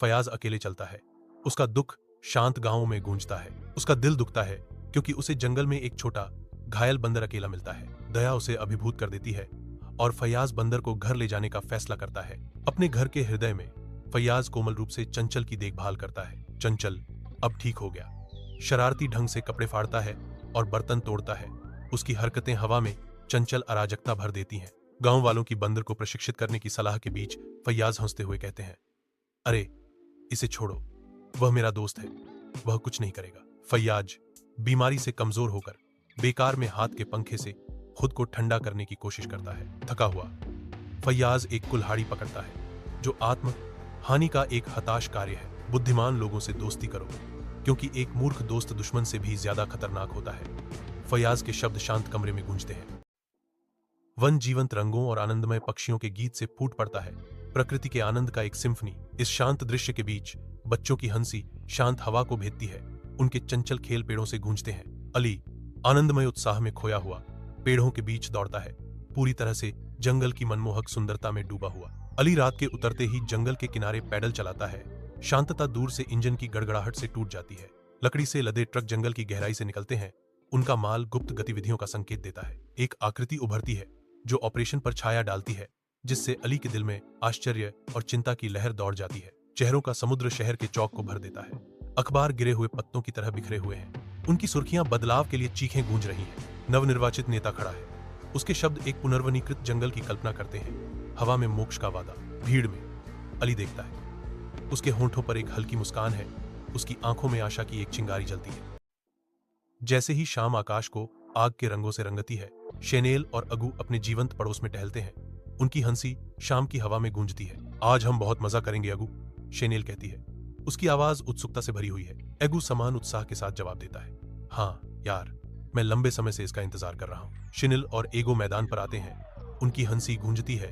फयाज अकेले चलता है। उसका दुख शांत गांवों में गूंजता है। उसका दिल दुखता है क्योंकि उसे जंगल में एक छोटा घायल बंदर अकेला मिलता है। दया उसे अभिभूत कर देती है और फयाज बंदर को घर ले जाने का फैसला करता है। अपने घर के हृदय में फयाज कोमल रूप से चंचल की देखभाल करता है। चंचल अब ठीक हो गया, शरारती ढंग से कपड़े फाड़ता है और बर्तन तोड़ता है। उसकी हरकतें हवा में चंचल अराजकता भर देती हैं। गांव वालों की बंदर को प्रशिक्षित करने की सलाह के बीच फयाज हंसते हुए कहते हैं, अरे इसे छोड़ो, वह मेरा दोस्त है, वह कुछ नहीं करेगा। फयाज बीमारी से कमजोर होकर बेकार में हाथ के पंखे से खुद को ठंडा करने की कोशिश करता है। थका हुआ फयाज एक कुल्हाड़ी पकड़ता है जो आत्म हानि का एक हताश कार्य है। बुद्धिमान लोगों से दोस्ती करो क्योंकि एक मूर्ख दोस्त दुश्मन से भी ज्यादा खतरनाक होता है। फयाज के शब्द शांत कमरे में गूंजते हैं। वन जीवंत रंगों और आनंदमय पक्षियों के गीत से फूट पड़ता है। प्रकृति के आनंद का एक सिम्फनी। इस शांत दृश्य के बीच बच्चों की हंसी शांत हवा को भेदती है। उनके चंचल खेल पेड़ों से गूंजते हैं। अली आनंदमय उत्साह में खोया हुआ पेड़ों के बीच दौड़ता है, पूरी तरह से जंगल की मनमोहक सुंदरता में डूबा हुआ। अली रात के उतरते ही जंगल के किनारे पैडल चलाता है। शांतता दूर से इंजन की गड़गड़ाहट से टूट जाती है। लकड़ी से लदे ट्रक जंगल की गहराई से निकलते हैं। उनका माल गुप्त गतिविधियों का संकेत देता है। एक आकृति उभरती है जो ऑपरेशन पर छाया डालती है, जिससे अली के दिल में आश्चर्य और चिंता की लहर दौड़ जाती है। चेहरों का समुद्र शहर के चौक को भर देता है। अखबार गिरे हुए पत्तों की तरह बिखरे हुए हैं। उनकी सुर्खियां बदलाव के लिए चीखें गूंज रही हैं। नवनिर्वाचित नेता खड़ा है। उसके शब्द एक पुनर्वनीकृत जंगल की कल्पना करते हैं। हवा में मोक्ष का वादा। भीड़ में अली देखता है, उसके होंठों पर एक हल्की मुस्कान है। उसकी आंखों में आशा की एक चिंगारी जलती है। जैसे ही शाम आकाश को आग के रंगों से रंगती है, शेनेल और अगू अपने जीवंत पड़ोस में टहलते हैं। उनकी हंसी शाम की हवा में गूंजती है। आज हम बहुत मजा करेंगे अगू, शेनेल कहती है। उसकी आवाज उत्सुकता से भरी हुई है। अगू समान उत्साह के साथ जवाब देता है, हाँ यार, मैं लंबे समय से इसका इंतजार कर रहा हूँ। शिनिल और एगो मैदान पर आते हैं। उनकी हंसी गूंजती है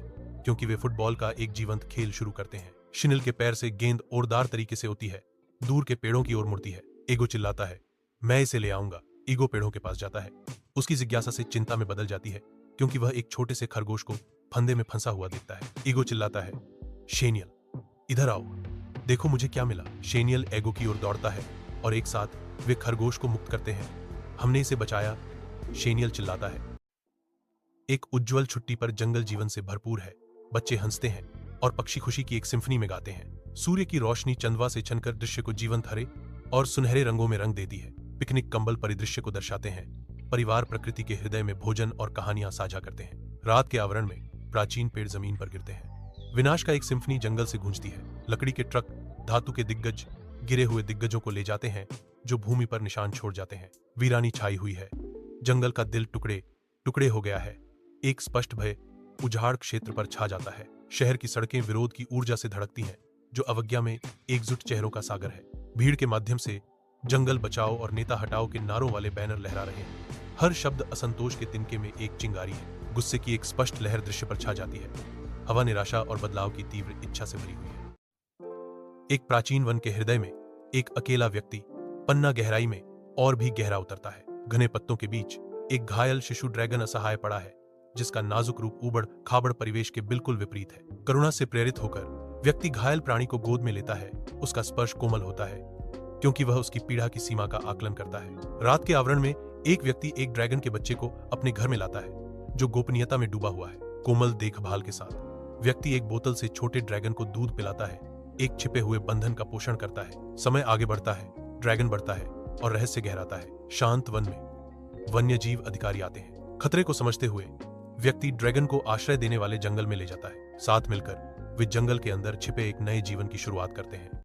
क्योंकि वे फुटबॉल का एक जीवंत खेल शुरू करते हैं। शिनिल के पैर से गेंद ओरदार तरीके से होती है, दूर के पेड़ों की ओर मुड़ती है। एगो चिल्लाता है, मैं इसे ले आऊंगा। ईगो पेड़ों के पास जाता है। उसकी जिज्ञासा से चिंता में बदल जाती है क्योंकि वह एक छोटे से खरगोश को फंदे में फंसा हुआ देखता है। ईगो चिल्लाता है, शेनियल इधर आओ, देखो मुझे क्या मिला। शेनियल एगो की ओर दौड़ता है और एक साथ वे खरगोश को मुक्त करते हैं। हमने इसे बचाया, शेनियल चिल्लाता है। एक उज्जवल छुट्टी पर जंगल जीवन से भरपूर है। बच्चे हंसते हैं और पक्षी खुशी की एक सिम्फनी में गाते हैं। सूर्य की रोशनी चंदवा से छनकर दृश्य को जीवंत हरे और सुनहरे रंगों में रंग देती है। पिकनिक कंबल परिदृश्य को दर्शाते हैं। परिवार प्रकृति के हृदय में भोजन और कहानियां साझा करते हैं। रात के आवरण में प्राचीन पेड़ जमीन पर गिरते हैं। विनाश का एक सिम्फनी जंगल से गूंजती है। लकड़ी के ट्रक धातु के दिग्गज गिरे हुए दिग्गजों को ले जाते हैं जो भूमि पर निशान छोड़ जाते हैं। वीरानी छाई हुई है। जंगल का दिल टुकड़े टुकड़े हो गया है। एक स्पष्ट भय उजाड़ क्षेत्र पर छा जाता है। शहर की सड़कें विरोध की ऊर्जा से धड़कती हैं जो अवज्ञा में एकजुट चेहरों का सागर है। भीड़ के माध्यम से जंगल बचाओ और नेता हटाओ के नारों वाले बैनर लहरा रहे हैं। हर शब्द असंतोष के तिनके में एक चिंगारी है। गुस्से की एक स्पष्ट लहर दृश्य पर छा जाती है। हवा निराशा और बदलाव की तीव्र इच्छा से भरी हुई है। एक प्राचीन वन के हृदय में एक अकेला व्यक्ति पन्ना गहराई में और भी गहरा उतरता है। घने पत्तों के बीच एक घायल शिशु ड्रैगन असहाय पड़ा है, जिसका नाजुक रूप ऊबड़ खाबड़ परिवेश के बिल्कुल विपरीत है। करुणा से प्रेरित होकर व्यक्ति घायल प्राणी को गोद में लेता है। उसका स्पर्श कोमल होता है क्योंकि वह उसकी पीड़ा की सीमा का आकलन करता है। रात के आवरण में एक व्यक्ति एक ड्रैगन के बच्चे को अपने घर में लाता है जो गोपनीयता में डूबा हुआ है। कोमल देखभाल के साथ व्यक्ति एक बोतल से छोटे ड्रैगन को दूध पिलाता है, एक छिपे हुए बंधन का पोषण करता है। समय आगे बढ़ता है, ड्रैगन बढ़ता है और रहस्य गहराता है। शांत वन में वन्यजीव अधिकारी आते हैं। खतरे को समझते हुए व्यक्ति ड्रैगन को आश्रय देने वाले जंगल में ले जाता है। साथ मिलकर वे जंगल के अंदर छिपे एक नए जीवन की शुरुआत करते हैं।